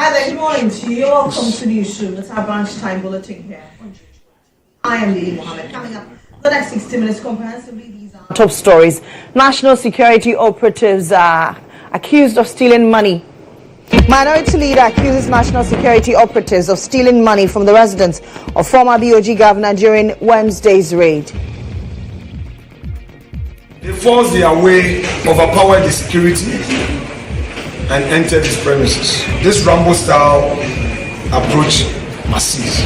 Hi there, good morning to you. Welcome to the newsroom. It's our branch time bulletin here. I am Mohammed. Coming up the next 60 minutes comprehensively, these are top stories. National security operatives are accused of stealing money. Minority leader accuses national security operatives of stealing money from the residence of former BOG Governor during Wednesday's raid. They forced their way, overpowered the security, and entered his premises. This Rambo-style approach must cease.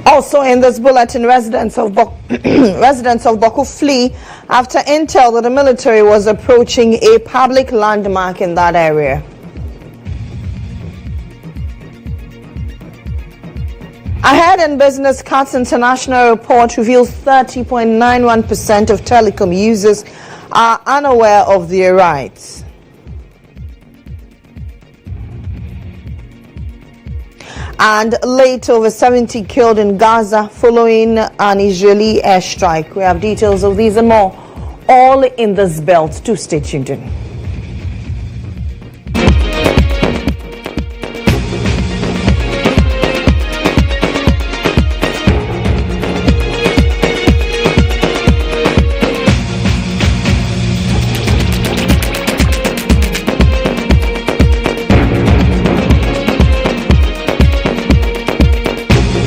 Also in this bulletin, residents of Bawku flee after intel that the military was approaching a public landmark in that area. Ahead in business, Cuts International report reveals 30.91% of telecom users are unaware of their rights. And late, over 70 killed in Gaza following an Israeli airstrike. We have details of these and more, all in this belt. To stay tuned in.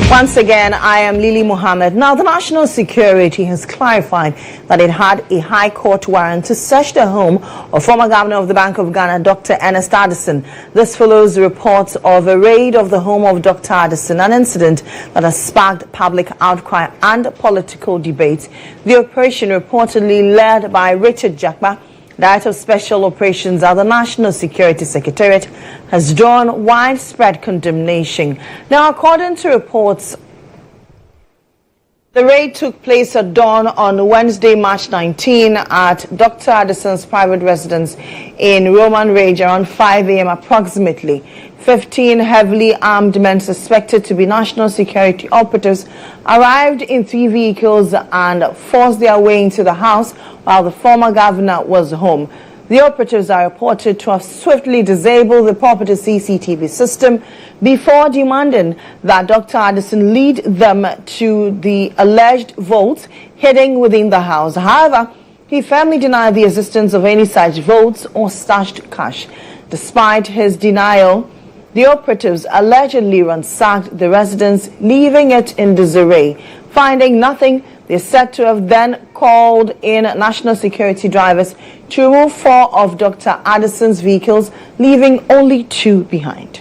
Once again, I am Mohammed. Now, the National Security has clarified that it had a High Court warrant to search the home of former Governor of the Bank of Ghana, Dr. Ernest Addison. This follows reports of a raid of the home of Dr. Addison, an incident that has sparked public outcry and political debate. The operation, reportedly led by Richard Jakba, Director of Special Operations at the National Security Secretariat, has drawn widespread condemnation. Now, according to reports, the raid took place at dawn on Wednesday, March 19 at Dr. Addison's private residence in Roman Range around 5 a.m. approximately. 15 heavily armed men suspected to be national security operatives arrived in 3 vehicles and forced their way into the house while the former governor was home. The operatives are reported to have swiftly disabled the property's CCTV system before demanding that Dr. Addison lead them to the alleged vaults hidden within the house. However, he firmly denied the existence of any such vaults or stashed cash. Despite his denial, the operatives allegedly ransacked the residence, leaving it in disarray. Finding nothing, they are said to have then called in national security drivers to remove 4 of Dr. Addison's vehicles, leaving only 2 behind.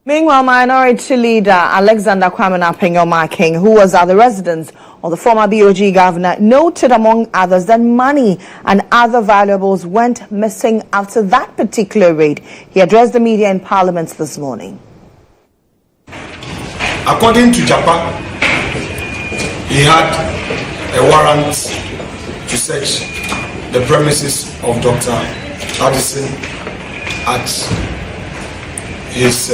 Meanwhile, Minority Leader Alexander Kwame Appiah-Marking, who was at the residence of the former BOG Governor, noted among others that money and other valuables went missing after that particular raid. He addressed the media in Parliament this morning. According to Japan, he had a warrant to search the premises of Dr. Addison at his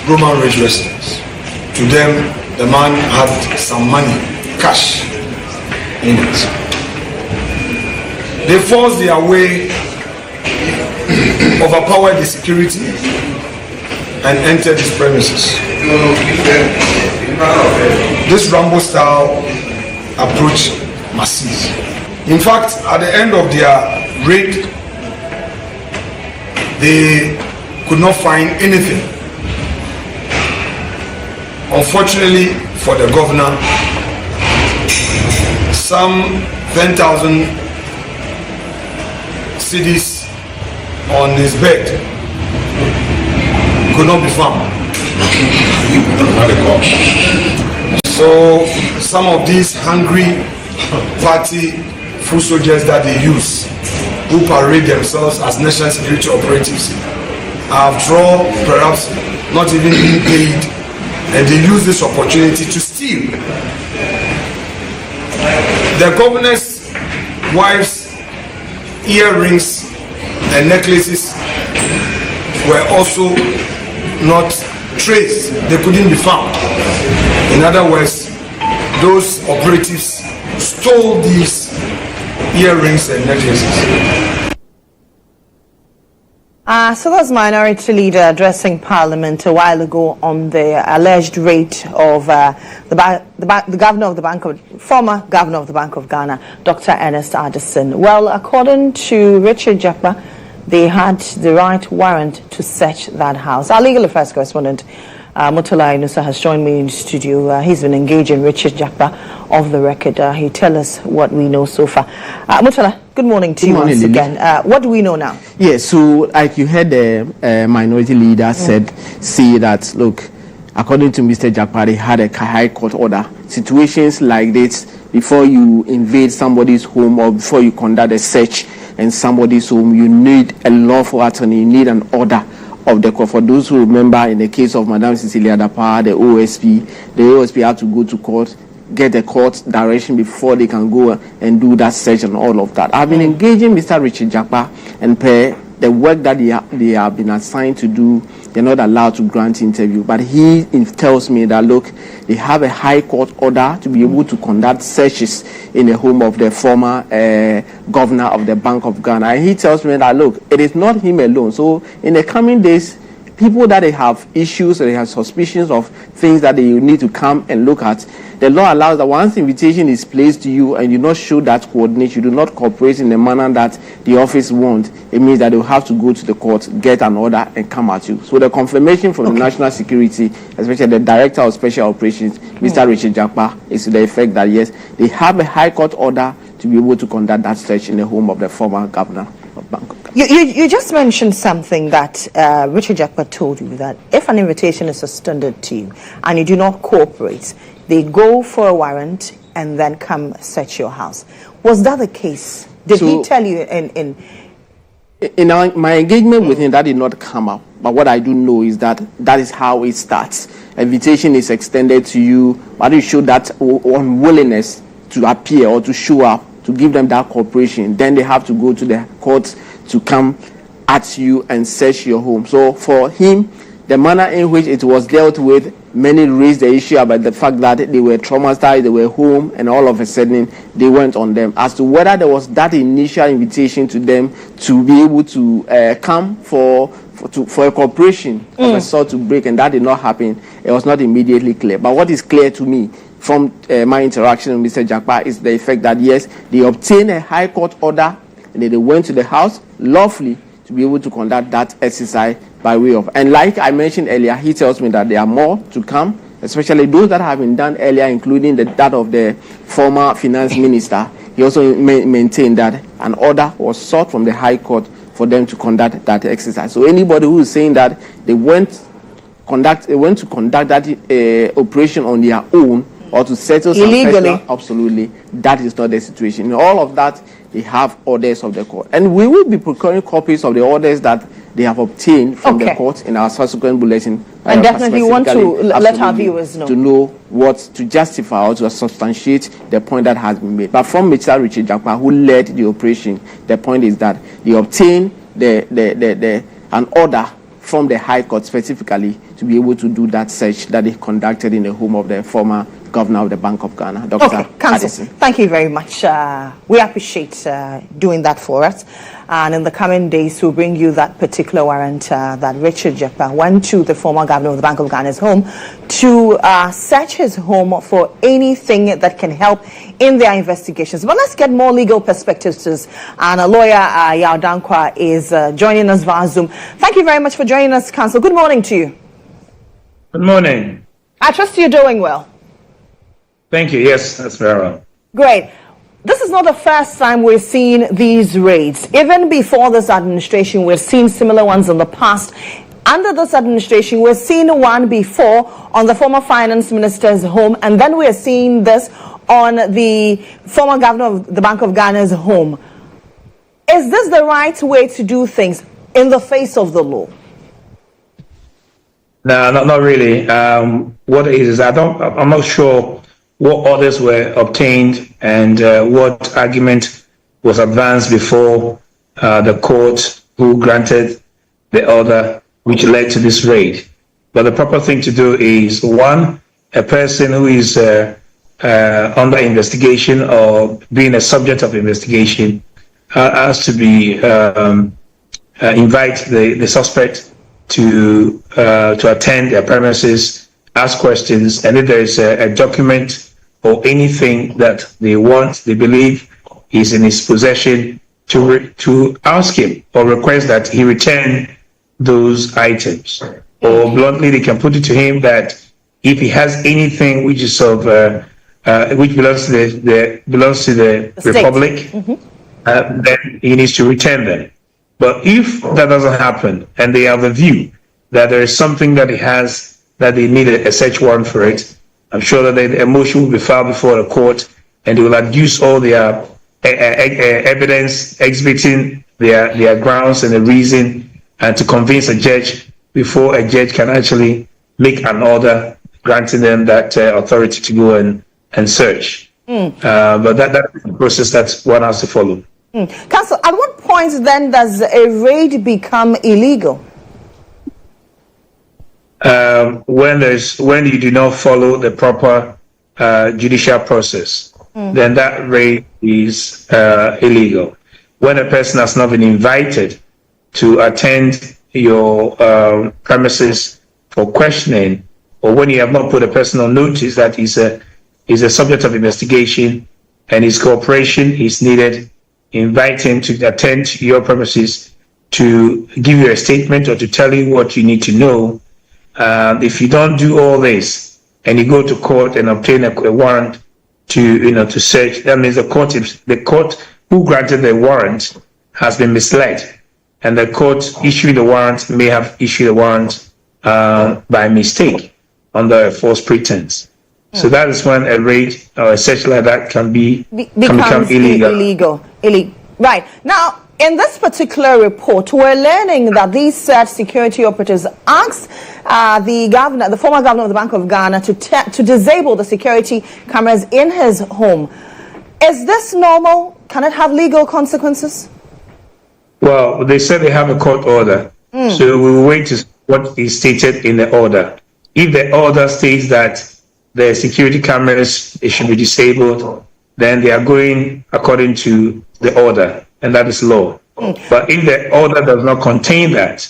Roman Ridge residence. To them, the man had some money, cash, in it. They forced their way, overpowered the security, and entered his premises. This Rambo-style approach must cease. In fact, at the end of their raid, they could not find anything. Unfortunately for the governor, some 10,000 cedis on his bed could not be found. So some of these hungry party foot soldiers that they use, who parade themselves as national security operatives, after all, perhaps not even being paid, and they use this opportunity to steal. The governor's wife's earrings and necklaces were also not traced. They couldn't be found. In other words, those operatives stole these earrings and necklaces. So that's Minority Leader addressing Parliament a while ago on the alleged raid of the governor of the former governor of the Bank of Ghana, Dr. Ernest Addison. Well, according to Richard Jakpa, they had the right warrant to search that house. Our legal affairs correspondent, Mutala Inusa, has joined me in the studio. He's been engaging Richard Jakpa of the record. He tell us what we know so far. Mutala, good morning to you once again. What do we know now? Yes, so like you heard the minority leader say that, look, according to Mr. Jakpa, they had a high court order. Situations like this, before you invade somebody's home or before you conduct a search in somebody's home, you need a lawful attorney, you need an order of the court. For those who remember, in the case of Madam Cecilia Dapa, the OSP had to go to court, get the court direction before they can go and do that search and all of that. I've been engaging Mr. Richard Jakpa, and per the work that they have been assigned to do, they're not allowed to grant interview. But he tells me that, look, they have a high court order to be able to conduct searches in the home of the former governor of the Bank of Ghana. And he tells me that, look, it is not him alone. So in the coming days, people that they have issues or they have suspicions of things that they need to come and look at, the law allows that once invitation is placed to you and you not show that coordination, you do not cooperate in the manner that the office wants, it means that they will have to go to the court, get an order, and come at you. So the confirmation from the National Security, especially the Director of Special Operations, Mr. Richard Jakpa, is to the effect that, yes, they have a high court order to be able to conduct that search in the home of the former governor of Bank of Ghana. You just mentioned something that Richard Jakpa told you, that if an invitation is extended to you and you do not cooperate, they go for a warrant and then come search your house. Was that the case? Did he tell you in my engagement with him, that did not come up. But what I do know is that that is how it starts. Invitation is extended to you, but you show that unwillingness to appear or to show up, to give them that cooperation. Then they have to go to the court to come at you and search your home. So for him, the manner in which it was dealt with, many raised the issue about the fact that they were traumatized, they were home, and all of a sudden they went on them. As to whether there was that initial invitation to them to be able to come for a cooperation of a sort to break, and that did not happen, it was not immediately clear. But what is clear to me from my interaction with Mr. Jakpa is the effect that, yes, they obtained a high court order and then they went to the house lawfully to be able to conduct that exercise by way of. And like I mentioned earlier, he tells me that there are more to come, especially those that have been done earlier, including that of the former finance minister. He also maintained that an order was sought from the High Court for them to conduct that exercise. So anybody who is saying that they went to conduct that operation on their own or to settle illegally, absolutely, that is not the situation. In all of that, they have orders of the court, and we will be procuring copies of the orders that they have obtained from the court in our subsequent bulletin. And definitely want to let our viewers know, to know what to justify or to substantiate the point that has been made. But from Mr. Richard Jakpa, who led the operation, the point is that they obtained an order from the High Court specifically to be able to do that search that they conducted in the home of the former governor of the Bank of Ghana, Dr. Addison. Thank you very much. We appreciate doing that for us. And in the coming days, we'll bring you that particular warrant that Richard Jakpa went to the former governor of the Bank of Ghana's home to search his home for anything that can help in their investigations. But let's get more legal perspectives to this. And a lawyer, Yao Dankwa, is joining us via Zoom. Thank you very much for joining us, Counsel. Good morning to you. Good morning. I trust you're doing well. Thank you. Yes, that's very well. Great. This is not the first time we're seeing these raids. Even before this administration, we've seen similar ones in the past. Under this administration, we're seeing one before on the former finance minister's home, and then we're seeing this on the former governor of the Bank of Ghana's home. Is this the right way to do things in the face of the law? No, not really. What it is, I'm not sure what orders were obtained and what argument was advanced before the court who granted the order which led to this raid. But the proper thing to do is, one, a person who is under investigation or being a subject of investigation has to be invite the suspect to attend their premises, ask questions, and if there is a document or anything that they believe is in his possession, to ask him or request that he return those items. Or bluntly, they can put it to him that if he has anything which is of which belongs to the Republic, then he needs to return them. But if that doesn't happen, and they have a view that there is something that he has that they need a search warrant for it, I'm sure that the motion will be filed before the court, and they will adduce all their evidence exhibiting their grounds and the reason, and to convince a judge before a judge can actually make an order granting them that authority to go and search. But that's the process that one has to follow. Counsel, at what point then does a raid become illegal? When you do not follow the proper judicial process, then that raid is illegal. When a person has not been invited to attend your premises for questioning, or when you have not put a person on notice that he's a subject of investigation and his cooperation is needed, invite him to attend to your premises to give you a statement or to tell you what you need to know. If you don't do all this and you go to court and obtain a warrant to search, that means the court who granted the warrant has been misled, and the court issuing the warrant may have issued a warrant by mistake under a false pretense. So that is when a raid or a search like that can become illegal. Right. Now, in this particular report, we're learning that these security operatives asked the former governor of the Bank of Ghana to disable the security cameras in his home. Is this normal? Can it have legal consequences? Well, they said they have a court order. So we will wait to see what is stated in the order. If the order states that the security cameras should be disabled, then they are going according to the order, and that is law. But if the order does not contain that,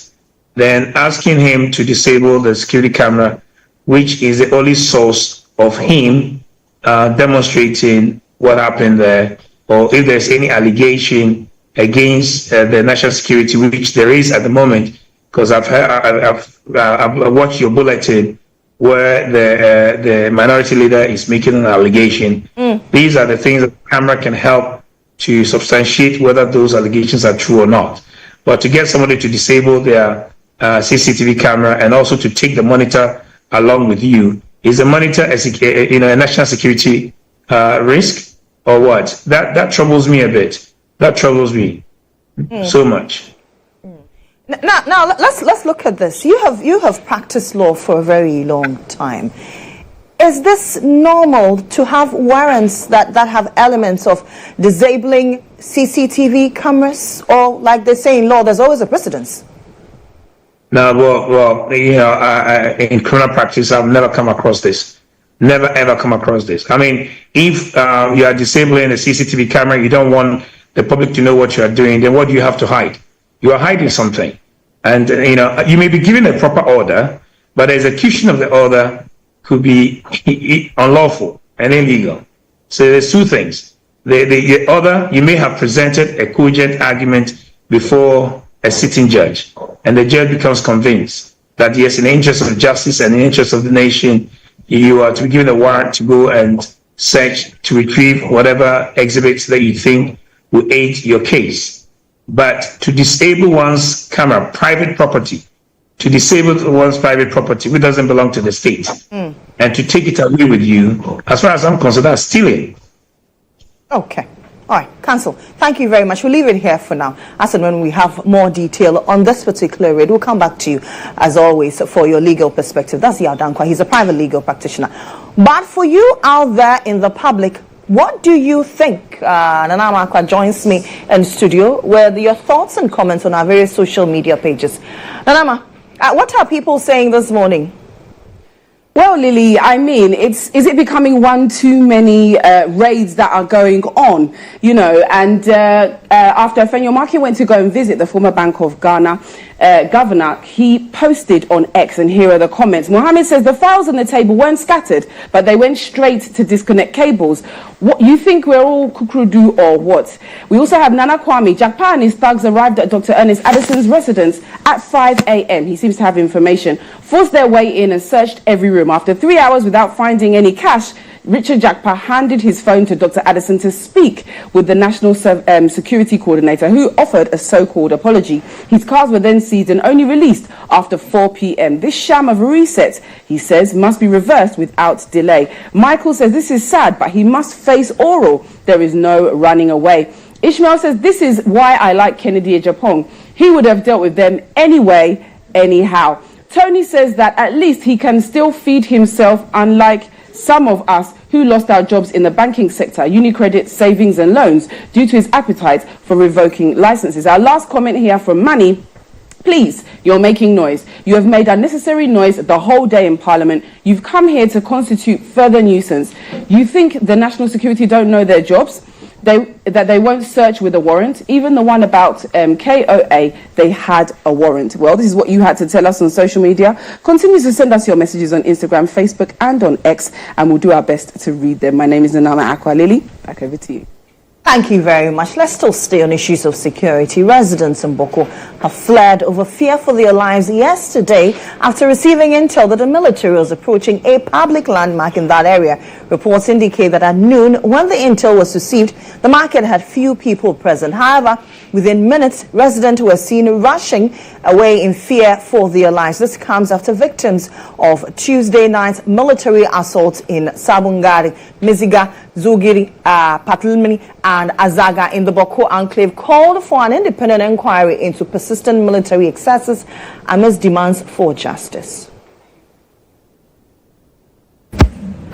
then asking him to disable the security camera, which is the only source of him demonstrating what happened there, or if there's any allegation against the national security, which there is at the moment, because I've watched your bulletin where the minority leader is making an allegation. These are the things that the camera can help to substantiate whether those allegations are true or not. But to get somebody to disable their CCTV camera and also to take the monitor along with you, is the monitor a national security risk or what? That troubles me a bit. That troubles me so much. Now let's look at this. You have practiced law for a very long time. Is this normal to have warrants that have elements of disabling CCTV cameras, or like they say in law, there's always a precedence? No, well, in criminal practice, I've never come across this. Never ever come across this. I mean, if you are disabling a CCTV camera, you don't want the public to know what you are doing, then what do you have to hide? You are hiding something. And, you may be given a proper order, but the execution of the order could be unlawful and illegal. So there's two things. The order, you may have presented a cogent argument before a sitting judge, and the judge becomes convinced that, yes, in the interest of justice and in the interest of the nation, you are to be given a warrant to go and search, to retrieve whatever exhibits that you think will aid your case. But to disable one's camera, private property, which doesn't belong to the state, and to take it away with you, as far as I'm concerned, that's stealing. Okay. All right, Counsel, thank you very much. We'll leave it here for now. As and when we have more detail on this particular raid, we'll come back to you, as always, for your legal perspective. That's Yaw Dankwa. He's a private legal practitioner. But for you out there in the public, What do you think? Nana Amakwa joins me in studio with your thoughts and comments on our various social media pages. Nana, what are people saying this morning? Well, Lily, I mean, is it becoming one too many raids that are going on? You know, and after FMR went to go and visit the former Bank of Ghana governor, he posted on X, and here are the comments. Mohammed says the files on the table weren't scattered, but they went straight to disconnect cables. What, you think we're all kukrudu or what? We also have Nana Kwame. Jakpa and his thugs arrived at Dr. Ernest Addison's residence at 5 a.m. He seems to have information. Forced their way in and searched every room. After 3 hours without finding any cash, Richard Jakpa handed his phone to Dr. Addison to speak with the National Security Coordinator, who offered a so-called apology. His cars were then seized and only released after 4 p.m. This sham of a reset, he says, must be reversed without delay. Michael says this is sad, but he must face oral. There is no running away. Ishmael says this is why I like Kennedy Ejapong. He would have dealt with them anyway, anyhow. Tony says that at least he can still feed himself, unlike some of us who lost our jobs in the banking sector, UniCredit, savings and loans, due to his appetite for revoking licenses. Our last comment here from Manny. Please, you're making noise. You have made unnecessary noise the whole day in Parliament. You've come here to constitute further nuisance. You think the national security don't know their jobs? That they won't search with a warrant. Even the one about KOA, they had a warrant. Well, this is what you had to tell us on social media. Continue to send us your messages on Instagram, Facebook and on X, and we'll do our best to read them. My name is Nana Amakwa. Lily, back over to you. Thank you very much. Let's still stay on issues of security. Residents in Bawku have fled over fear for their lives yesterday after receiving intel that the military was approaching a public landmark in that area. Reports indicate that at noon, when the intel was received, the market had few people present. However, within minutes, residents were seen rushing away in fear for their lives. This comes after victims of Tuesday night's military assaults in Sabungari, Miziga, Zugiri, Patlmini, and Azaga in the Bawku enclave called for an independent inquiry into persistent military excesses amidst demands for justice.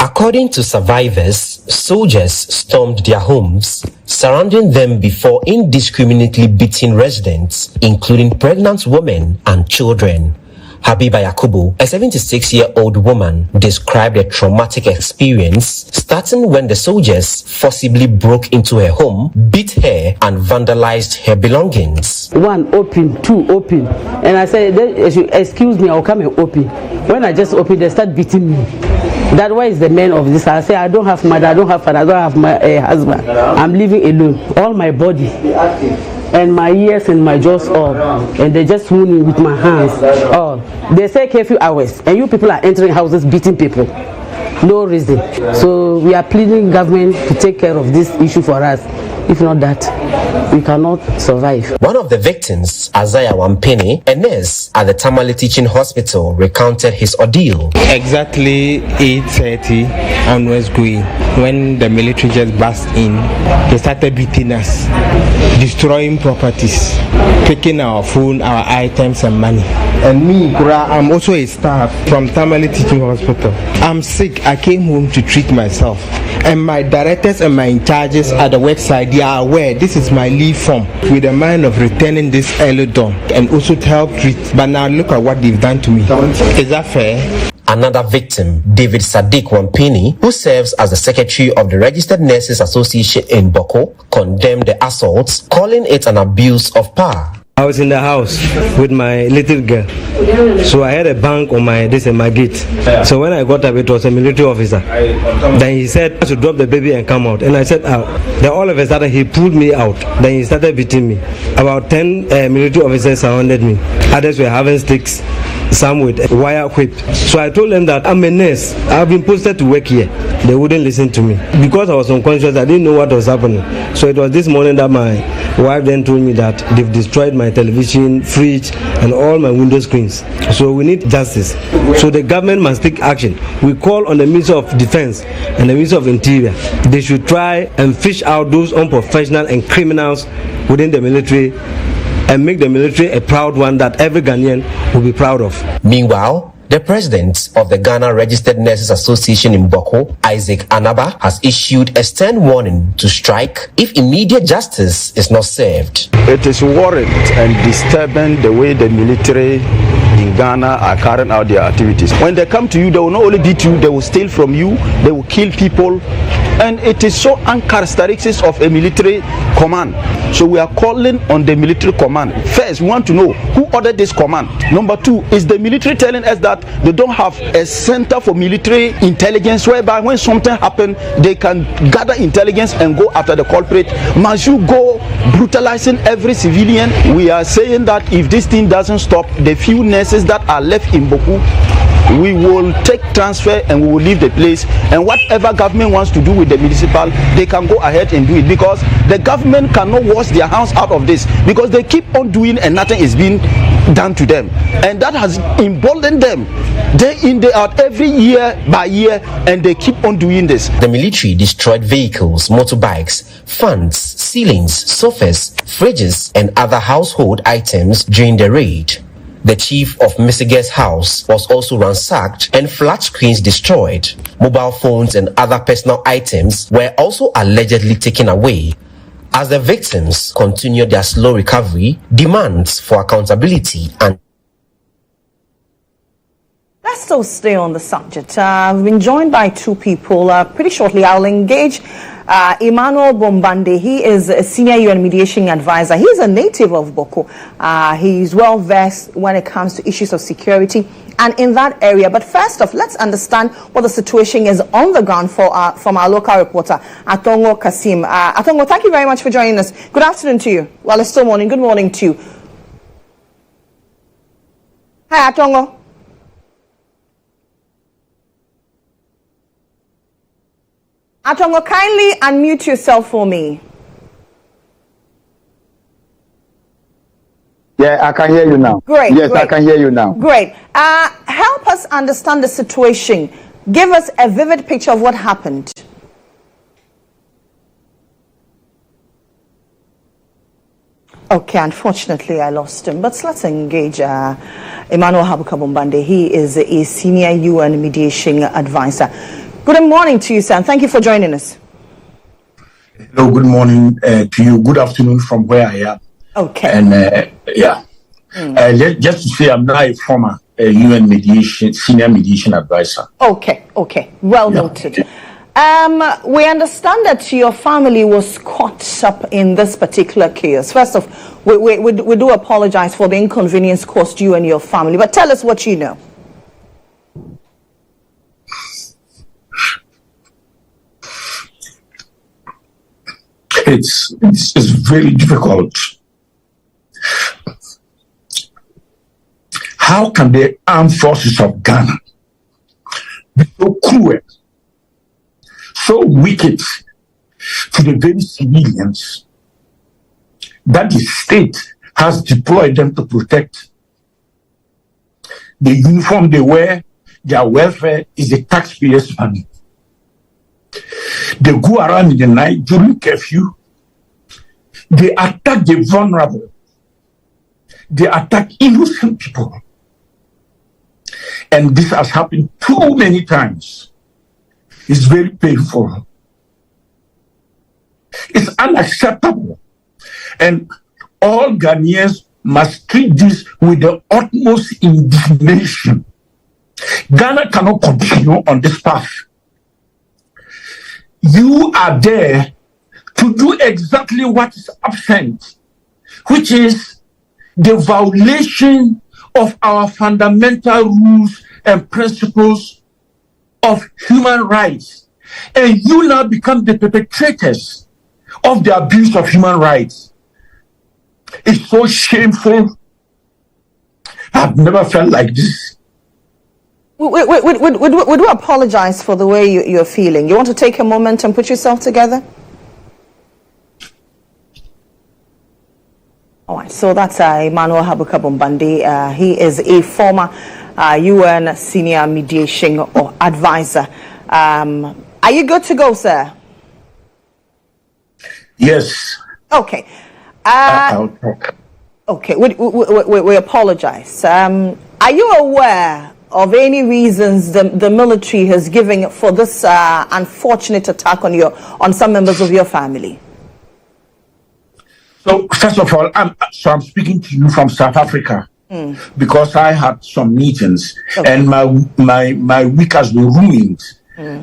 According to survivors, soldiers stormed their homes, surrounding them before indiscriminately beating residents, including pregnant women and children. Habiba Yakubu, a 76-year-old woman, described a traumatic experience starting when the soldiers forcibly broke into her home, beat her, and vandalized her belongings. 1, open, 2, open. And I said, excuse me, I'll come and open. When I just opened, they start beating me. That why is the man of this? I say, I don't have mother, I don't have father, I don't have my husband. I'm living alone. All my body and my ears and my jaws all, and they just wound me with my hands all. They say curfew hours, and you people are entering houses beating people. No reason. So we are pleading government to take care of this issue for us. If not that, we cannot survive. One of the victims, Isaiah Wampeni, a nurse at the Tamale Teaching Hospital, recounted his ordeal. Exactly 8:30 on West Gui, when the military just burst in, they started beating us, destroying properties, taking our phone, our items and money. And me, I'm also a staff from Tamale Teaching Hospital. I'm sick. I came home to treat myself. And my directors and my in charges at the website, they are aware this is my leave form, with the mind of returning this early dawn and also to help treat. But now look at what they've done to me. Is that fair? Another victim, David Sadiq Wampini, who serves as the secretary of the Registered Nurses Association in Bawku, condemned the assaults, calling it an abuse of power. I was in the house with my little girl, so I had a bang on my gate. So when I got up, it was a military officer. Then he said I should drop the baby and come out, and I said out. Then all of a sudden he pulled me out. Then he started beating me. About 10 military officers surrounded me. Others were having sticks, some with a wire whip. So I told them that I'm a nurse. I've been posted to work here. They wouldn't listen to me because I was unconscious. I didn't know what was happening. So it was this morning that my wife then told me that they've destroyed my television, fridge, and all my window screens. So we need justice. So the government must take action. We call on the Minister of Defense and the Minister of Interior. They should try and fish out those unprofessional and criminals within the military and make the military a proud one that every Ghanaian will be proud of. Meanwhile, The president of the Ghana Registered Nurses Association in Bawku, Isaac Anaba, has issued a stern warning to strike if immediate justice is not served. It is worrying and disturbing the way the military in Ghana are carrying out their activities. When they come to you, they will not only beat you, they will steal from you, they will kill people, and it is so uncharacteristic of a military command. So we are calling on the military command. First, we want to know who ordered this command. Number two, is the military telling us that they don't have a center for military intelligence whereby when something happens, they can gather intelligence and go after the culprit? Must you go brutalizing every civilian? We are saying that if this thing doesn't stop, the few nurses that are left in Bawku, we will take transfer and we will leave the place, and whatever government wants to do with the municipal, they can go ahead and do it, because the government cannot wash their hands out of this, because they keep on doing and nothing is being done to them, and that has emboldened them day in day out, every year by year, and they keep on doing this. The military destroyed vehicles, motorbikes, fans, ceilings, sofas, fridges and other household items during the raid. The chief of Misige's house was also ransacked and flat screens destroyed. Mobile phones and other personal items were also allegedly taken away. As the victims continued their slow recovery, demands for accountability and Let's still stay on the subject. I've been joined by two people. Pretty shortly, I'll engage Emmanuel Bombande. He is a senior UN mediation advisor. He's a native of Bawku. He's well versed when it comes to issues of security and in that area. But first off, let's understand what the situation is on the ground from our local reporter, Atongo Kasim. Atongo, thank you very much for joining us. Good afternoon to you. Well, it's still morning. Good morning to you. Hi, Atongo. Atongo, kindly unmute yourself for me. Yeah, I can hear you now. Great. Yes, great. I can hear you now. Great. Help us understand the situation. Give us a vivid picture of what happened. Okay, unfortunately, I lost him. But let's engage Emmanuel Bombande. He is a senior UN mediation advisor. Good morning to you, sir. Thank you for joining us. Hello, good morning to you. Good afternoon from where I am. Okay. And just to say, I'm now a former UN senior mediation advisor. Okay. Well noted. We understand that your family was caught up in this particular case. First off, we do apologize for the inconvenience caused you and your family, but tell us what you know. It's very difficult. How can the armed forces of Ghana be so cruel, so wicked to the very civilians that the state has deployed them to protect? The uniform they wear, their welfare is the taxpayers' money. They go around in the night during curfew. They attack the vulnerable. They attack innocent people. And this has happened too many times. It's very painful. It's unacceptable. And all Ghanaians must treat this with the utmost indignation. Ghana cannot continue on this path. You are there to do exactly what is absent, which is the violation of our fundamental rules and principles of human rights. And you now become the perpetrators of the abuse of human rights. It's so shameful. I've never felt like this. We do apologize for the way you're feeling. You want to take a moment and put yourself together? All right, so that's Emmanuel Bombande. He is a former UN senior mediation advisor. Are you good to go, sir? Yes. Okay. I'll talk. Okay, we apologize. Are you aware of any reasons the military has given for this unfortunate attack on some members of your family? So first of all, I'm speaking to you from South Africa because I had some meetings and my week has been ruined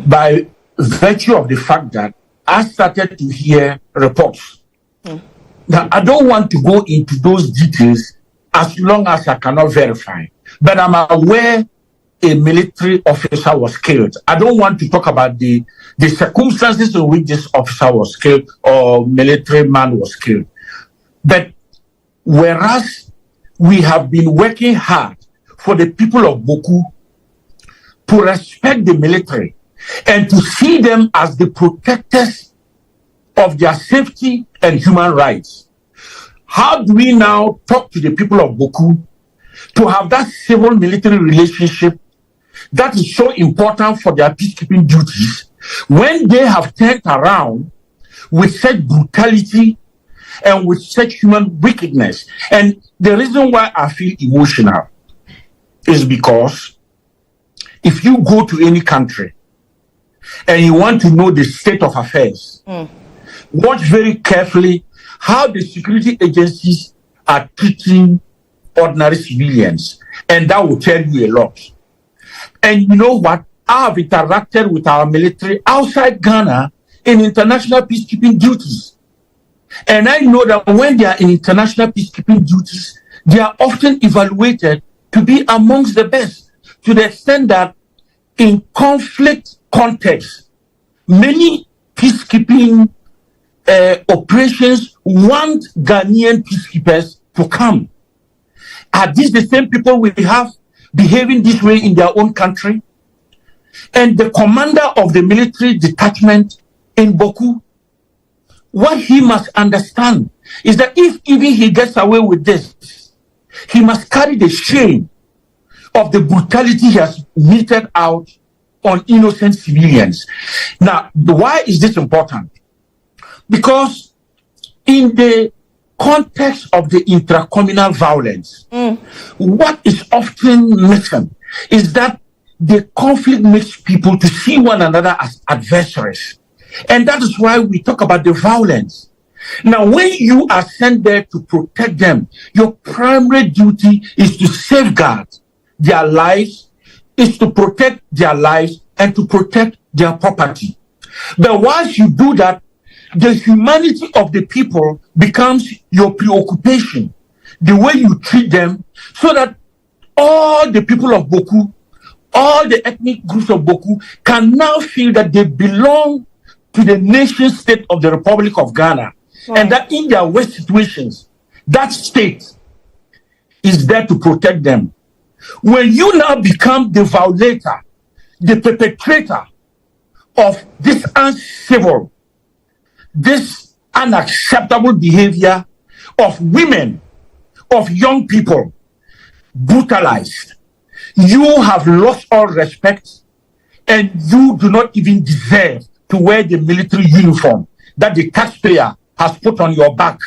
by virtue of the fact that I started to hear reports. Now, I don't want to go into those details as long as I cannot verify, but I'm aware a military officer was killed. I don't want to talk about the circumstances in which this officer was killed or military man was killed. But whereas we have been working hard for the people of Bawku to respect the military and to see them as the protectors of their safety and human rights, how do we now talk to the people of Bawku to have that civil-military relationship that is so important for their peacekeeping duties when they have turned around with such brutality and with such human wickedness? And the reason why I feel emotional is because if you go to any country and you want to know the state of affairs, watch very carefully how the security agencies are treating ordinary civilians, and that will tell you a lot. And you know what? I have interacted with our military outside Ghana in international peacekeeping duties. And I know that when they are in international peacekeeping duties, they are often evaluated to be amongst the best, to the extent that in conflict context, many peacekeeping operations want Ghanaian peacekeepers to come. Are these the same people we have behaving this way in their own country? And the commander of the military detachment in Bawku, what he must understand is that if even he gets away with this, he must carry the shame of the brutality he has meted out on innocent civilians. Now, why is this important? Because in the context of the intracommunal violence, what is often missing is that the conflict makes people to see one another as adversaries. And that is why we talk about the violence. Now, when you are sent there to protect them, your primary duty is to safeguard their lives, is to protect their lives and to protect their property. But once you do that, the humanity of the people becomes your preoccupation, the way you treat them, so that all the people of Bawku, all the ethnic groups of Bawku can now feel that they belong to the nation state of the Republic of Ghana, and that in their worst situations, that state is there to protect them. When you now become the violator, the perpetrator of this uncivil, this unacceptable behavior of women, of young people, brutalized, you have lost all respect, and you do not even deserve to wear the military uniform that the taxpayer has put on your back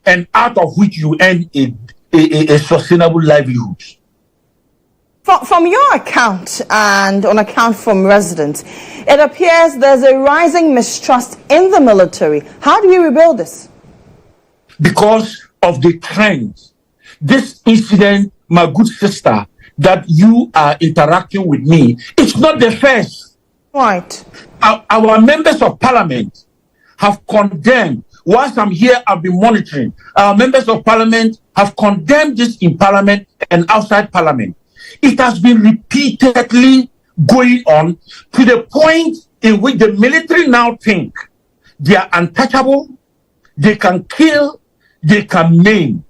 and out of which you earn a sustainable livelihood. From your account and on account from residents, it appears there's a rising mistrust in the military. How do you rebuild this? Because of the trend. This incident, my good sister, that you are interacting with me, it's not the first. Right. Our members of parliament have condemned, whilst I'm here, I've been monitoring. Our members of parliament have condemned this in parliament and outside parliament. It has been repeatedly going on to the point in which the military now think they are untouchable, they can kill, they can maim.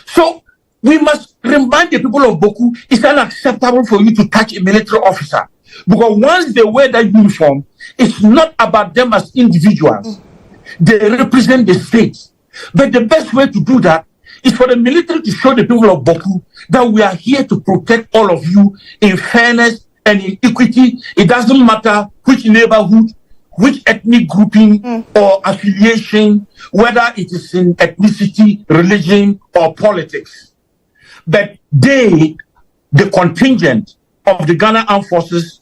So we must remind the people of Bawku, it's unacceptable for you to touch a military officer. Because once they wear that uniform, it's not about them as individuals. They represent the state. But the best way to do that is for the military to show the people of Bawku that we are here to protect all of you in fairness and in equity. It doesn't matter which neighborhood, which ethnic grouping or affiliation, whether it is in ethnicity, religion, or politics. But they, the contingent, of the Ghana Armed Forces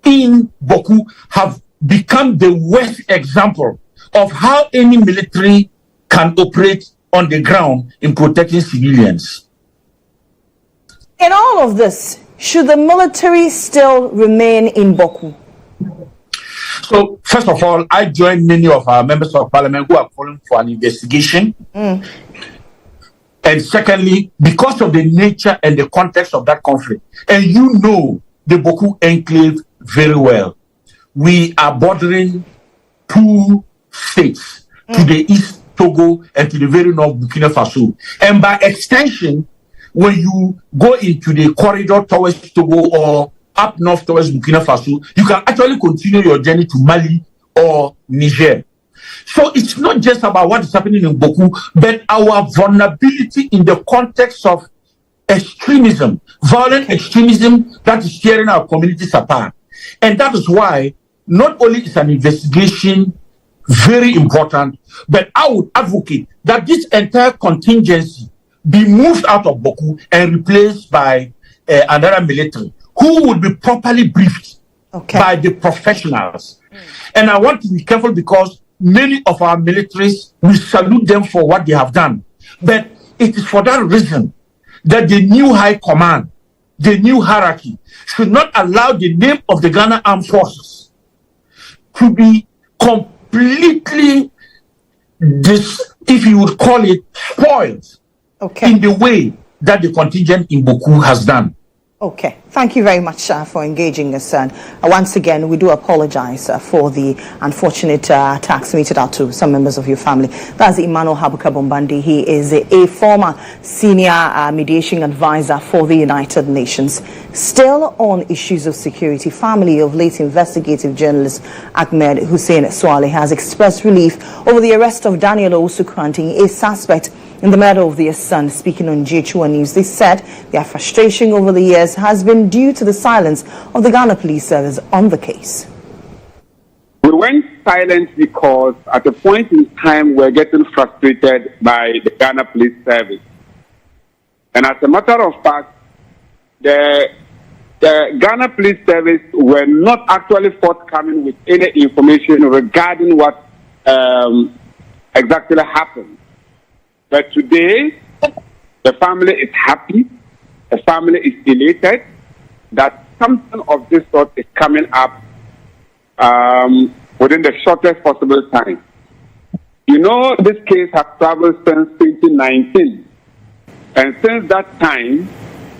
in Bawku have become the worst example of how any military can operate on the ground in protecting civilians. In all of this, should the military still remain in Bawku? So, first of all, I join many of our members of parliament who are calling for an investigation. And secondly, because of the nature and the context of that conflict, and you know the Bawku enclave very well, we are bordering two states, to the east Togo and to the very north Burkina Faso. And by extension, when you go into the corridor towards Togo or up north towards Burkina Faso, you can actually continue your journey to Mali or Niger. So it's not just about what is happening in Bawku, but our vulnerability in the context of extremism, violent extremism that is tearing our communities apart. And that is why not only is an investigation very important, but I would advocate that this entire contingency be moved out of Bawku and replaced by another military who would be properly briefed by the professionals. And I want to be careful because many of our militaries, we salute them for what they have done. But it is for that reason that the new high command, the new hierarchy, should not allow the name of the Ghana Armed Forces to be completely, if you would call it, spoiled in the way that the contingent in Bawku has done. Okay, thank you very much for engaging us. And once again, we do apologize for the unfortunate attacks meted out to some members of your family. That's Emmanuel Habuka Bombandi. He is a former senior mediation advisor for the United Nations. Still on issues of security, family of late investigative journalist Ahmed Hussein Swale has expressed relief over the arrest of Daniel Owusu-Kranting, a suspect in the murder of their son. Speaking on GHOne News, they said their frustration over the years has been due to the silence of the Ghana Police Service on the case. We went silent because at a point in time we're getting frustrated by the Ghana Police Service. And as a matter of fact, the Ghana Police Service were not actually forthcoming with any information regarding what exactly happened. But today, the family is happy, the family is elated that something of this sort is coming up within the shortest possible time. You know, this case has traveled since 2019. And since that time,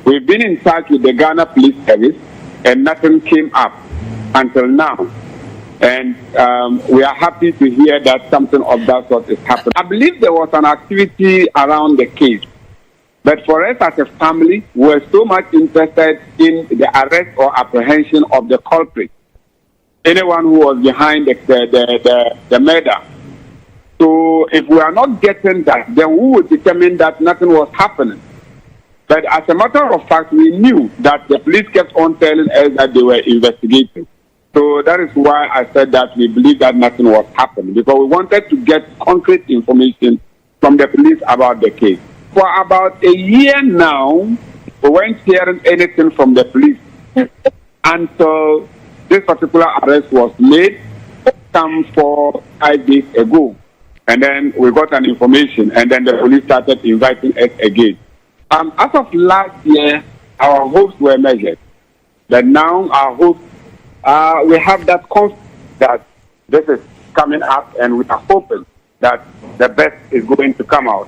we've been in touch with the Ghana Police Service and nothing came up until now. And we are happy to hear that something of that sort is happening. I believe there was an activity around the case. But for us as a family, we're so much interested in the arrest or apprehension of the culprit, anyone who was behind the murder. So if we are not getting that, then we would determine that nothing was happening. But as a matter of fact, we knew that the police kept on telling us that they were investigating. So that is why I said that we believe that nothing was happening, because we wanted to get concrete information from the police about the case. For about a year now, we weren't hearing anything from the police until this particular arrest was made some 4 or 5 days ago. And then we got an information, and then the police started inviting us again. As of last year, our hopes were measured. But now our hopes, we have that confidence that this is coming up, and we are hoping that the best is going to come out.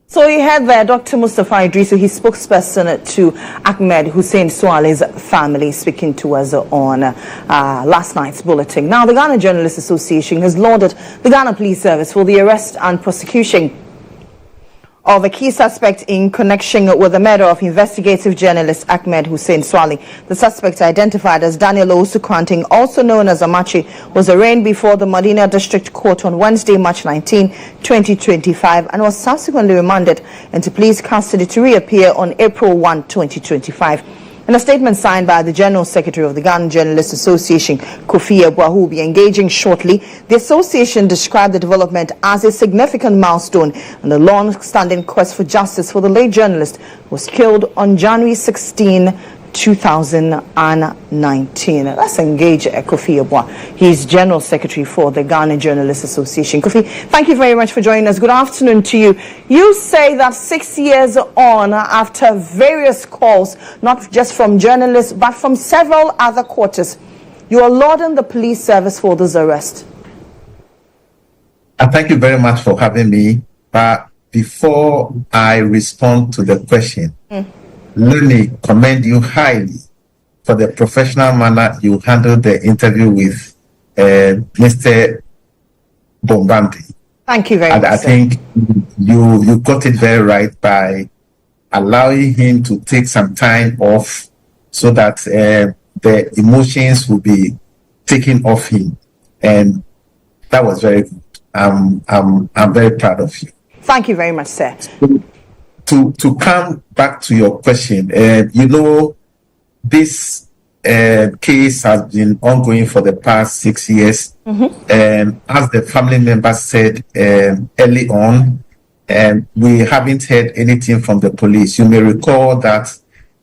So you had there Dr. Mustafa Idrisu, his spokesperson to Ahmed Hussein Swale's family, speaking to us on last night's bulletin. Now, the Ghana Journalists Association has lauded the Ghana Police Service for the arrest and prosecution of a key suspect in connection with the murder of investigative journalist Ahmed Hussein Swale. The suspect, identified as Daniel Owusu-Kranting, also known as Amachi, was arraigned before the Medina District Court on Wednesday, March 19, 2025, and was subsequently remanded into police custody to reappear on April 1, 2025. In a statement signed by the General Secretary of the Ghana Journalists Association, Kofi Ebuah, who will be engaging shortly, the association described the development as a significant milestone in the long-standing quest for justice for the late journalist who was killed on January 16, 2019. Let's engage Kofi Ebuah. He's General Secretary for the Ghana Journalists Association. Kofi, thank you very much for joining us. Good afternoon to you. You say that 6 years on, after various calls, not just from journalists, but from several other quarters, you are lauding the police service for this arrest. Thank you very much for having me. But before I respond to the question, let me commend you highly for the professional manner you handled the interview with Mr. Bombandi. Thank you very much. I think you got it very right by allowing him to take some time off so that the emotions will be taken off him, and that was very good. I'm very proud of you. Thank you very much, sir. To come back to your question, this case has been ongoing for the past 6 years. As the family members said early on, we haven't heard anything from the police. You may recall that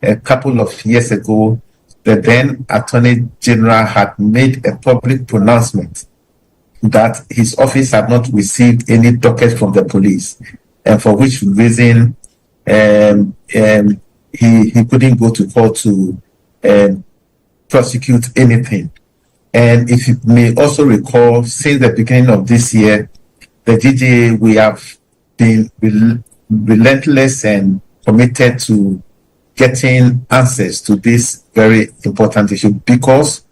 a couple of years ago, the then Attorney General had made a public pronouncement that his office had not received any docket from the police, and for which reason he couldn't go to court to prosecute anything. And if you may also recall, since the beginning of this year, the GHOne, we have been relentless and committed to getting answers to this very important issue, because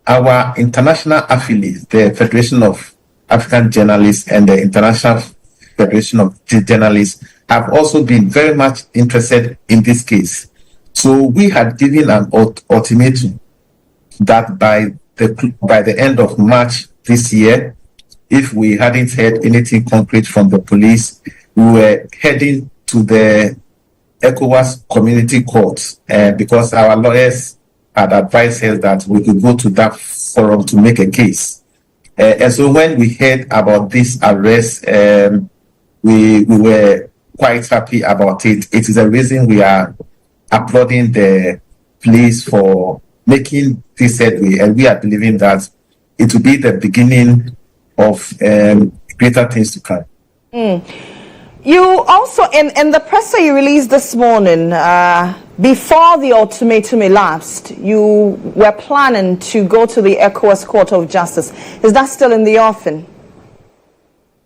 our international affiliates, the Federation of African Journalists and the International Federation of Journalists, have also been very much interested in this case. So we had given an ultimatum that by the end of March this year, if we hadn't heard anything concrete from the police, we were heading to the ECOWAS Community Court, because our lawyers had advised us that we could go to that forum to make a case. And so when we heard about this arrest, we were quite happy about it. It is a reason we are applauding the police for making this headway, and we are believing that it will be the beginning of greater things to come. You also, in the presser you released this morning, before the ultimatum elapsed, you were planning to go to the ECOWAS Court of Justice. Is that still in the offing?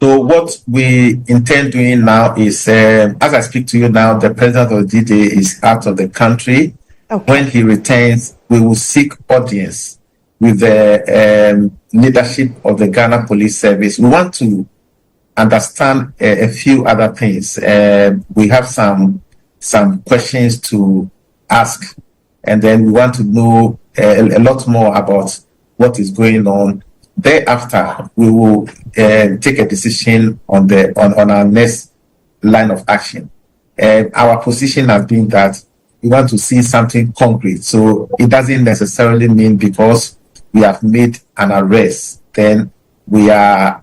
So what we intend doing now is, as I speak to you now, the president of the GHOne is out of the country. Okay. When he returns, we will seek audience with the leadership of the Ghana Police Service. We want to understand a few other things. We have some questions to ask, and then we want to know a lot more about what is going on. Thereafter, we will take a decision on our next line of action. Our position has been that we want to see something concrete. So it doesn't necessarily mean because we have made an arrest, then we are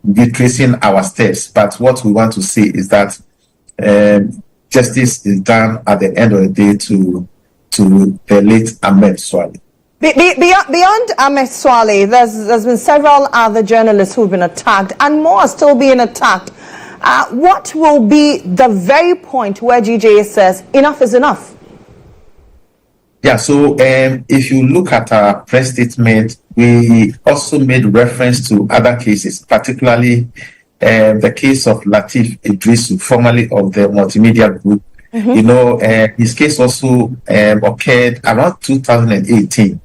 retracing our steps. But what we want to see is that justice is done at the end of the day to the late Ahmed Swale. Beyond Ahmed Swale, there's been several other journalists who've been attacked, and more are still being attacked. What will be the very point where GHOne says enough is enough? Yeah, so if you look at our press statement, we also made reference to other cases, particularly the case of Latif Idrisu, formerly of the Multimedia Group. His case also occurred around 2018,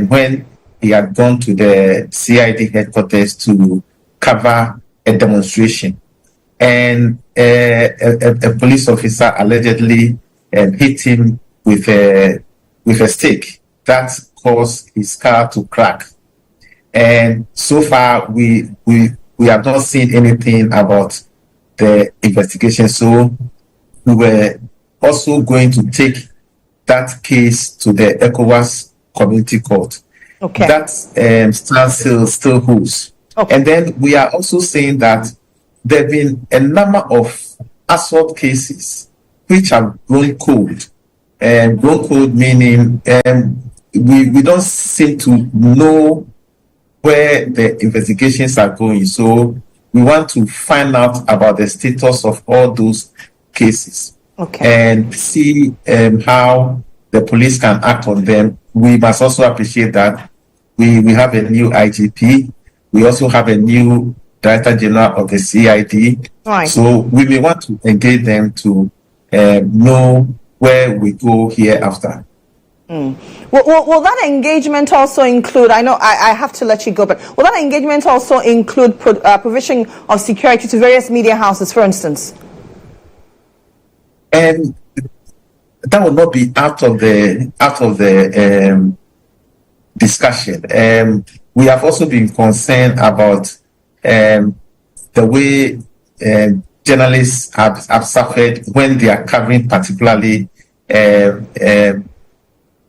when he had gone to the CID headquarters to cover a demonstration. And a police officer allegedly hit him with a stick that caused his car to crack. And so far, we have not seen anything about the investigation. So we were also going to take that case to the ECOWAS Community Court. Okay. That still holds. Okay. And then we are also saying that there have been a number of assault cases which have grown cold. Grown cold meaning we don't seem to know where the investigations are going. So we want to find out about the status of all those cases. Okay. And see how the police can act on them. We must also appreciate that we have a new IGP. We also have a new Director General of the CID. Right. So we may want to engage them to know where we go hereafter. Will that engagement also include, I know I have to let you go, but will that engagement also include provision of security to various media houses, for instance? And that will not be out of the discussion. We have also been concerned about the way journalists have suffered when they are covering particularly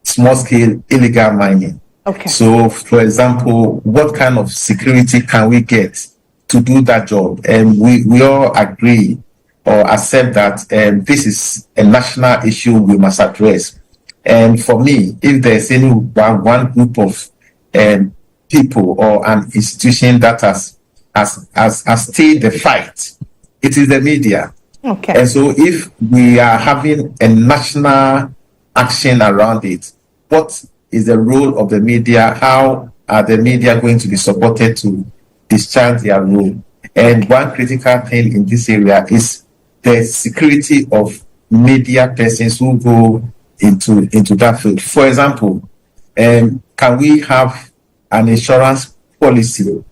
small-scale illegal mining. Okay. So, for example, what kind of security can we get to do that job? And we all agree or accept that this is a national issue we must address. And for me, if there's any one group of people or an institution that has stayed the fight, it is the media. Okay. And so if we are having a national action around it, what is the role of the media? How are the media going to be supported to discharge their role? And one critical thing in this area is the security of media persons who go into that field. For example, can we have an insurance policy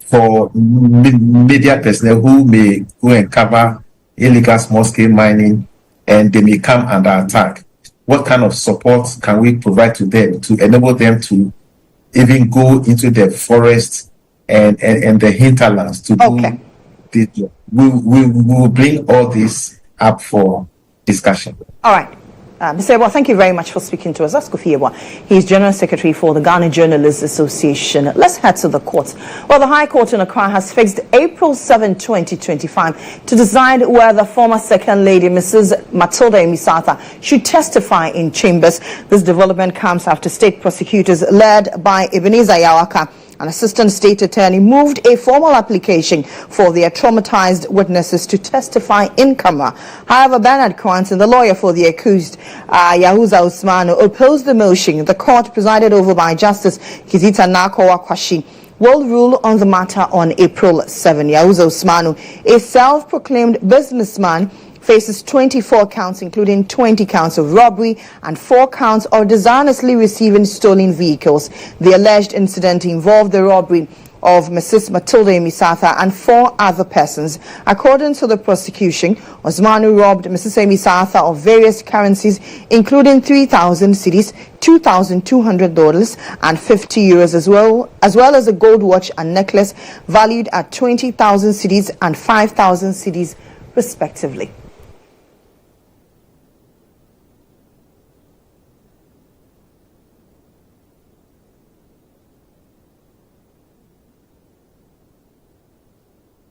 for media personnel who may go and cover illegal small-scale mining and they may come under attack? What kind of support can we provide to them to enable them to even go into the forest and the hinterlands to do this job? We will bring all this up for discussion. All right. Mr. Ewa, thank you very much for speaking to us. That's Kofi Ewa. He's General Secretary for the Ghana Journalists Association. Let's head to the courts. Well, the High Court in Accra has fixed April 7, 2025 to decide whether former Second Lady Mrs. Matilda Emisata should testify in chambers. This development comes after state prosecutors led by Ebenezer Yawaka, an assistant state attorney, moved a formal application for their traumatized witnesses to testify in camera. However, Bernard Kwanton, the lawyer for the accused, Yahuza Usmanu, opposed the motion. The court, presided over by Justice Kizita Nakowa Kwashi, will rule on the matter on April 7. Yahuza Usmanu, a self-proclaimed businessman, faces 24 counts, including 20 counts of robbery and 4 counts of dishonestly receiving stolen vehicles. The alleged incident involved the robbery of Mrs. Matilda Emisata and 4 other persons. According to the prosecution, Osmanu robbed Mrs. Emisata of various currencies, including 3,000 cedis, $2,200 and 50 euros, as well as a gold watch and necklace valued at 20,000 cedis and 5,000 cedis, respectively.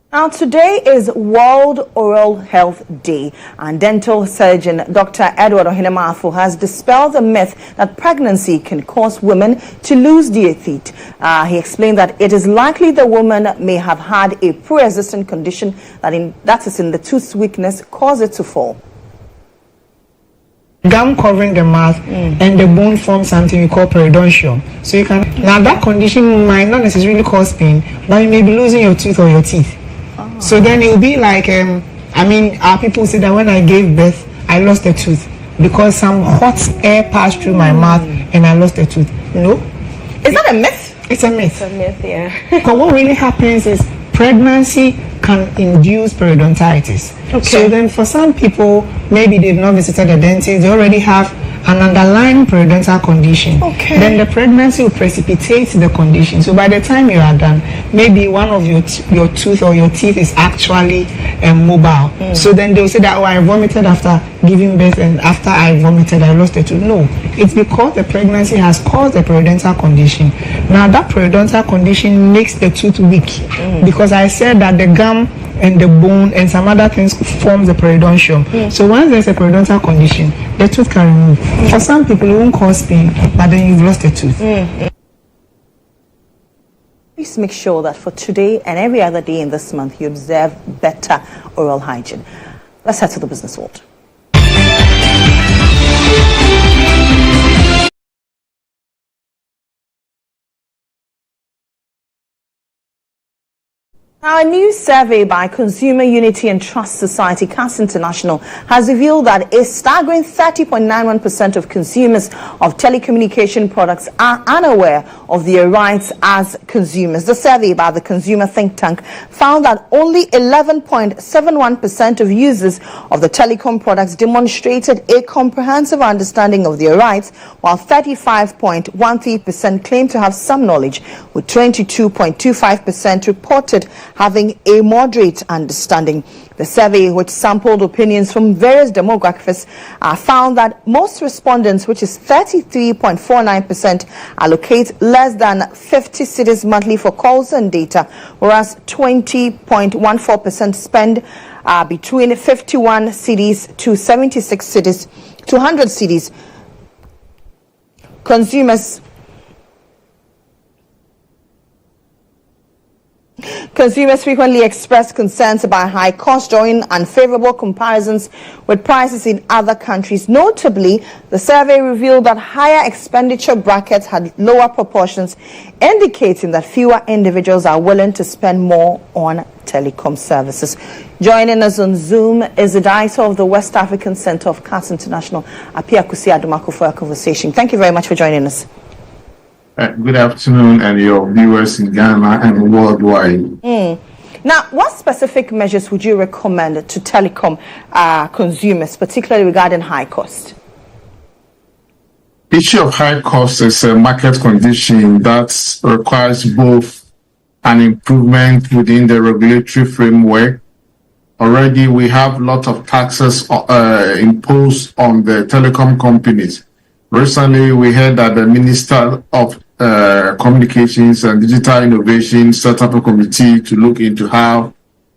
Now, today is World Oral Health Day, and dental surgeon Dr. Edward Ohinemafu has dispelled the myth that pregnancy can cause women to lose their teeth. He explained that it is likely the woman may have had a pre-existing condition that is in the tooth weakness caused it to fall. Gum covering the mouth and the bone forms something we call periodontium. So you can, now that condition might not necessarily cause pain, but you may be losing your tooth or your teeth. So then it will be like, our people say that when I gave birth, I lost a tooth because some hot air passed through my mouth and I lost a tooth. No? Is that a myth? It's a myth. It's a myth, yeah. Because what really happens is pregnancy can induce periodontitis. Okay. So then for some people, maybe they've not visited a dentist, they already have an underlying periodontal condition. Okay. Then the pregnancy will precipitate the condition. So by the time you are done, maybe one of your tooth or your teeth is actually mobile. So then they'll say that, oh, I vomited after giving birth, and after I vomited, I lost a tooth. No, it's because the pregnancy has caused a periodontal condition. Now that periodontal condition makes the tooth weak, because I said that the gum and the bone and some other things form the periodontium. So once there's a periodontal condition, the tooth can remove. For some people, it won't cause pain, but then you've lost a tooth. Please make sure that for today and every other day in this month, you observe better oral hygiene. Let's head to the business world. Now, a new survey by Consumer Unity and Trust Society, CAS International, has revealed that a staggering 30.91% of consumers of telecommunication products are unaware of their rights as consumers. The survey by the consumer think tank found that only 11.71% of users of the telecom products demonstrated a comprehensive understanding of their rights, while 35.13% claimed to have some knowledge, with 22.25% reported having a moderate understanding. The survey, which sampled opinions from various demographics, found that most respondents, which is 33.49%, allocate less than 50 cedis monthly for calls and data, whereas 20.14% spend between 51 cedis to 76 cedis to 100 cedis. Consumers frequently express concerns about high costs, drawing unfavorable comparisons with prices in other countries. Notably, the survey revealed that higher expenditure brackets had lower proportions, indicating that fewer individuals are willing to spend more on telecom services. Joining us on Zoom is the director of the West African Center of CAS International, Apia Kusi Adumako, for our conversation. Thank you very much for joining us. Good afternoon, and your viewers in Ghana and worldwide. Now, what specific measures would you recommend to telecom consumers, particularly regarding high cost? Issue of high cost is a market condition that requires both an improvement within the regulatory framework. Already, we have a lot of taxes imposed on the telecom companies. Recently, we heard that the Minister of Communications and Digital Innovation set up a committee to look into how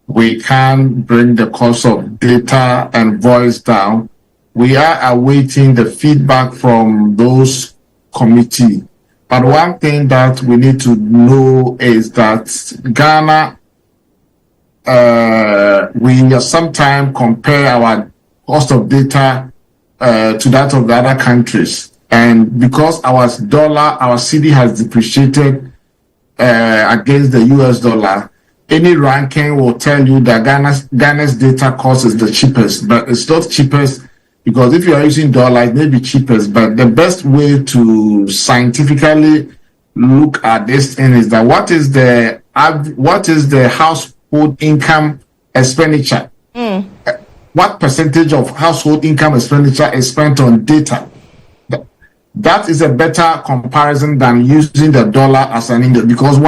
we can bring the cost of data and voice down. We are awaiting the feedback from those committees. But one thing that we need to know is that Ghana, we sometimes compare our cost of data to that of the other countries. And because our cedi has depreciated against the US dollar, any ranking will tell you that Ghana's data cost is the cheapest, but it's not cheapest because if you are using dollar, it may be cheapest. But the best way to scientifically look at this thing is that what is the household income expenditure? What percentage of household income expenditure is spent on data? That is a better comparison than using the dollar as an index, because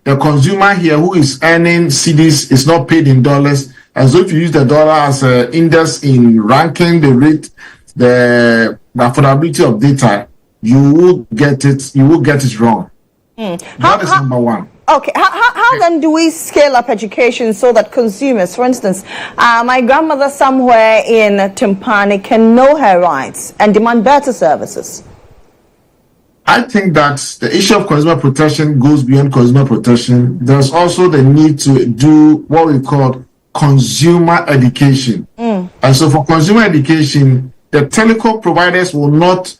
the consumer here who is earning cedis is not paid in dollars, and so if you use the dollar as an index in ranking the rate, the affordability of data, you will get it wrong. That is number one. Okay, how then do we scale up education so that consumers, for instance, my grandmother somewhere in Timpani can know her rights and demand better services? I think that the issue of consumer protection goes beyond consumer protection. There's also the need to do what we call consumer education. And so for consumer education, the telecom providers will not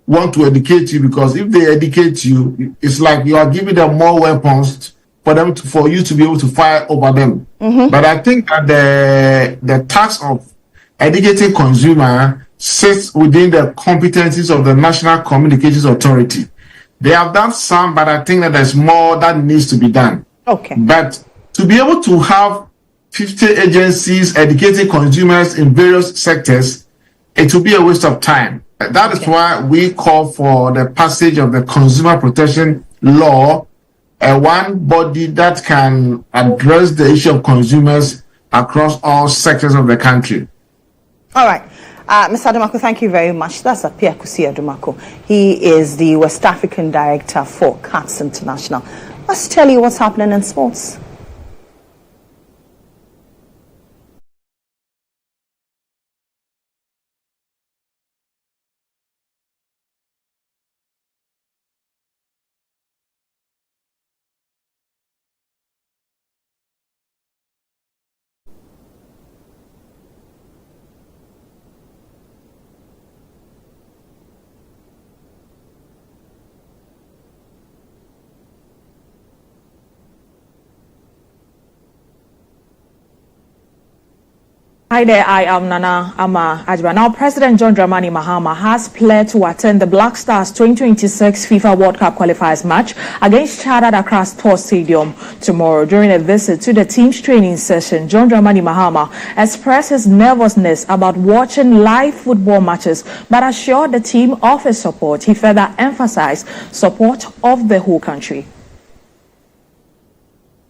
want to educate you, because if they educate you, it's like you are giving them more weapons for you to be able to fire over them. But I think that the task of educating consumer sits within the competencies of the National Communications Authority. They have done some, but I think that there's more that needs to be done. Okay. But to be able to have 50 agencies educating consumers in various sectors, it will be a waste of time. That is why we call for the passage of the Consumer Protection Law, one body that can address the issue of consumers across all sectors of the country. All right. Mr. Dumako, thank you very much. That's Apia Kusia Dumako. He is the West African Director for CATS International. Let's tell you what's happening in sports. Hi there, I am Nana Ama Ajba. Now, President John Dramani Mahama has pledged to attend the Black Stars 2026 FIFA World Cup qualifiers match against Chad at Accra Sports Stadium tomorrow. During a visit to the team's training session, John Dramani Mahama expressed his nervousness about watching live football matches, but assured the team of his support. He further emphasized support of the whole country.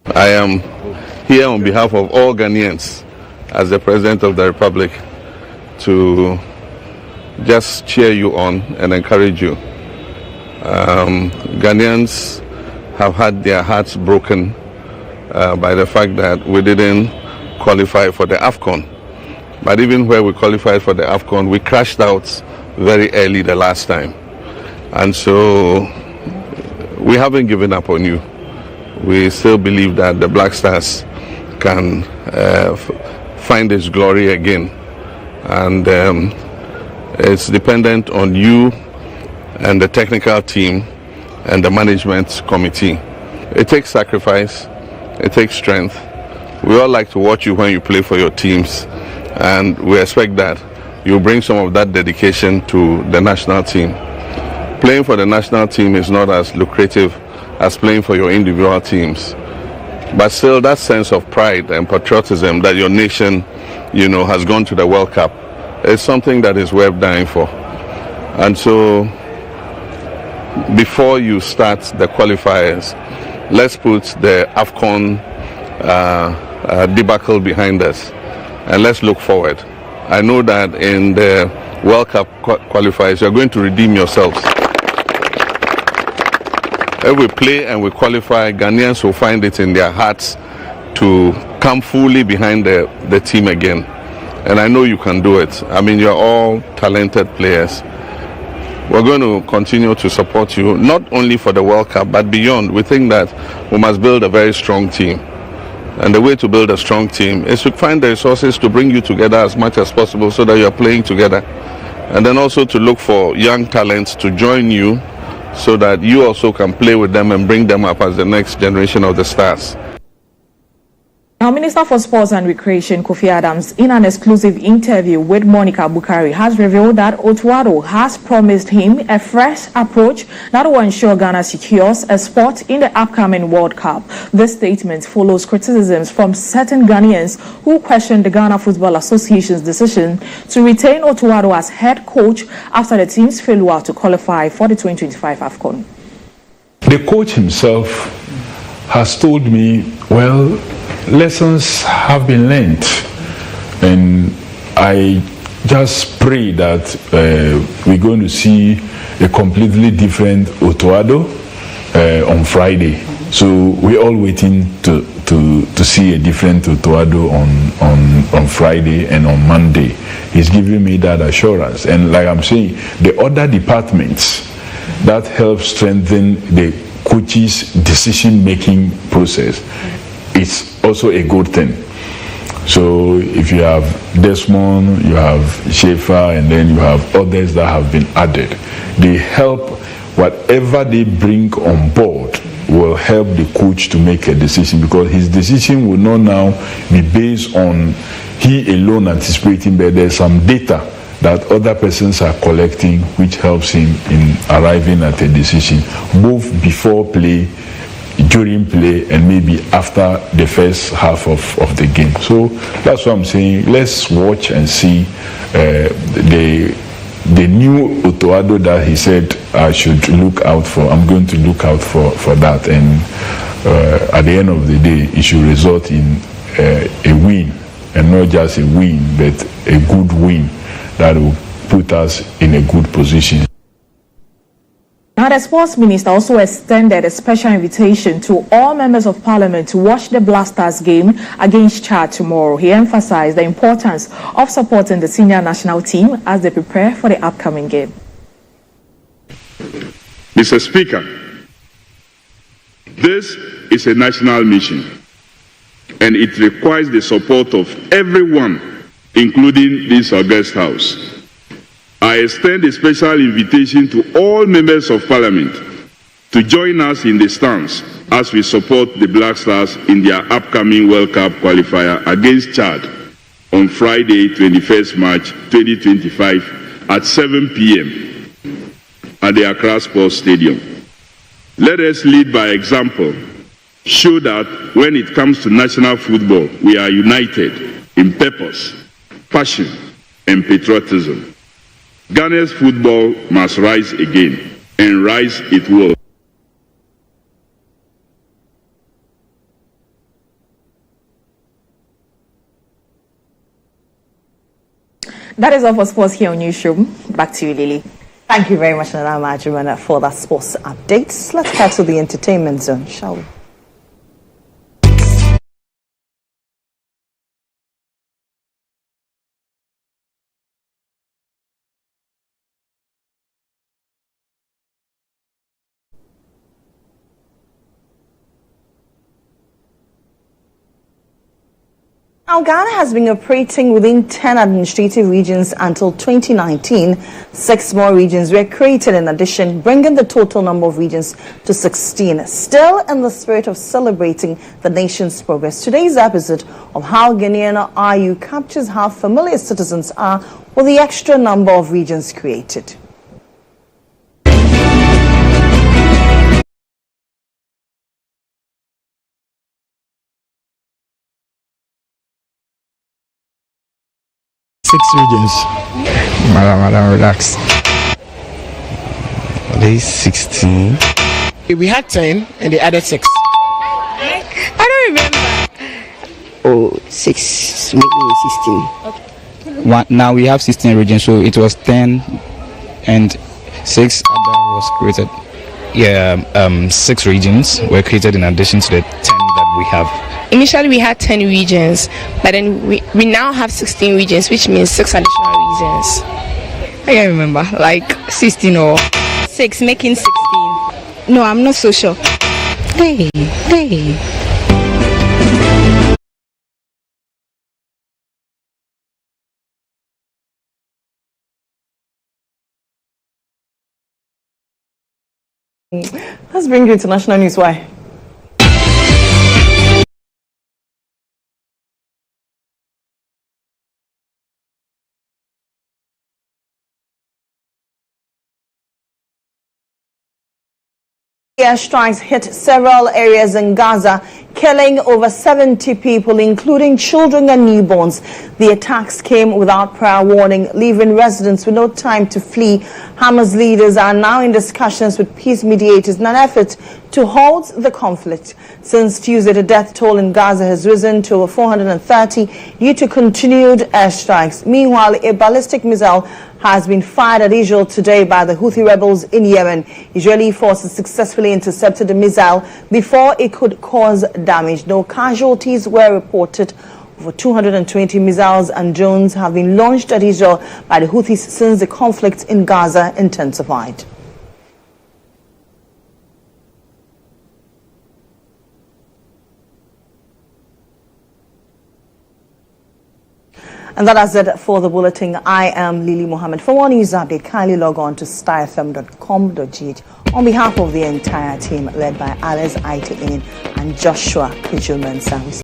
I am here on behalf of all Ghanaians as the President of the Republic to just cheer you on and encourage you. Ghanaians have had their hearts broken by the fact that we didn't qualify for the AFCON. But even where we qualified for the AFCON, we crashed out very early the last time. And so we haven't given up on you. We still believe that the Black Stars can find its glory again, and it's dependent on you and the technical team and the management committee. It takes sacrifice, it takes strength. We all like to watch you when you play for your teams, and we expect that you bring some of that dedication to the national team. Playing for the national team is not as lucrative as playing for your individual teams. But still, that sense of pride and patriotism that your nation, has gone to the World Cup is something that is worth dying for. And so, before you start the qualifiers, let's put the AFCON debacle behind us and let's look forward. I know that in the World Cup qualifiers, you're going to redeem yourselves. If we play and we qualify, Ghanaians will find it in their hearts to come fully behind the team again. And I know you can do it. I mean, you're all talented players. We're going to continue to support you, not only for the World Cup, but beyond. We think that we must build a very strong team. And the way to build a strong team is to find the resources to bring you together as much as possible so that you're playing together. And then also to look for young talents to join you, so that you also can play with them and bring them up as the next generation of the stars. Now, Minister for Sports and Recreation Kofi Adams, in an exclusive interview with Monica Bukari, has revealed that Otuado has promised him a fresh approach that will ensure Ghana secures a spot in the upcoming World Cup. This statement follows criticisms from certain Ghanaians who questioned the Ghana Football Association's decision to retain Otuado as head coach after the team's failure to qualify for the 2025 AFCON. The coach himself has told me, well, lessons have been learned, and I just pray that we're going to see a completely different Otuado on Friday. So we're all waiting to see a different Otuado on Friday and on Monday. He's giving me that assurance, and like I'm saying, the other departments that help strengthen the coach's decision-making process, it's also a good thing. So if you have Desmond, you have Schaefer, and then you have others that have been added, they help. Whatever they bring on board will help the coach to make a decision, because his decision will not now be based on he alone anticipating, but there's some data that other persons are collecting which helps him in arriving at a decision, both before play, during play, and maybe after the first half of the game. So that's what I'm saying. Let's watch and see the the new Otoado that he said I should look out for, I'm going to look out for that. And at the end of the day, it should result in a win, and not just a win, but a good win that will put us in a good position. Now, the sports minister also extended a special invitation to all members of parliament to watch the Black Stars game against Chad tomorrow. He emphasized the importance of supporting the senior national team as they prepare for the upcoming game. Mr. Speaker, this is a national mission, and it requires the support of everyone, including this august house. I extend a special invitation to all members of parliament to join us in the stands as we support the Black Stars in their upcoming World Cup qualifier against Chad on Friday, 21st March 2025 at 7 p.m. at the Accra Sports Stadium. Let us lead by example, show that when it comes to national football, we are united in purpose, passion, and patriotism. Ghana's football must rise again, and rise it will. That is all for sports here on Newsroom. Back to you, Lily. Thank you very much, Nana Majumana, for that sports updates. Let's head to the entertainment zone, shall we? Now, Ghana has been operating within 10 administrative regions until 2019. 6 more regions were created in addition, bringing the total number of regions to 16. Still in the spirit of celebrating the nation's progress, today's episode of How Ghanaian Are You captures how familiar citizens are with the extra number of regions created. Six regions. Madam, relax. There's 16. We had 10 and the other 6. I don't remember. Oh, 6, maybe 16. One, now we have 16 regions, so it was 10 and 6 other was created. Yeah, 6 regions were created in addition to the 10 that we have. Initially we had 10 regions, but then we now have 16 regions, which means 6 additional regions. I can't remember, like 16 or 6, making 16. No, I'm not so sure. Hey. Let's bring you international news. Why? Airstrikes hit several areas in Gaza, killing over 70 people, including children and newborns. The attacks came without prior warning, leaving residents with no time to flee. Hamas leaders are now in discussions with peace mediators in an effort to halt the conflict. Since Tuesday, the death toll in Gaza has risen to over 430 due to continued airstrikes. Meanwhile, a ballistic missile has been fired at Israel today by the Houthi rebels in Yemen. Israeli forces successfully intercepted the missile before it could cause damage. No casualties were reported. Over 220 missiles and drones have been launched at Israel by the Houthis since the conflict in Gaza intensified. And that is it for the bulletin. I am Lily Mohammed. For more news update, kindly log on to starfm.com.gh. On behalf of the entire team led by Alice Aitain and Joshua Kujuman.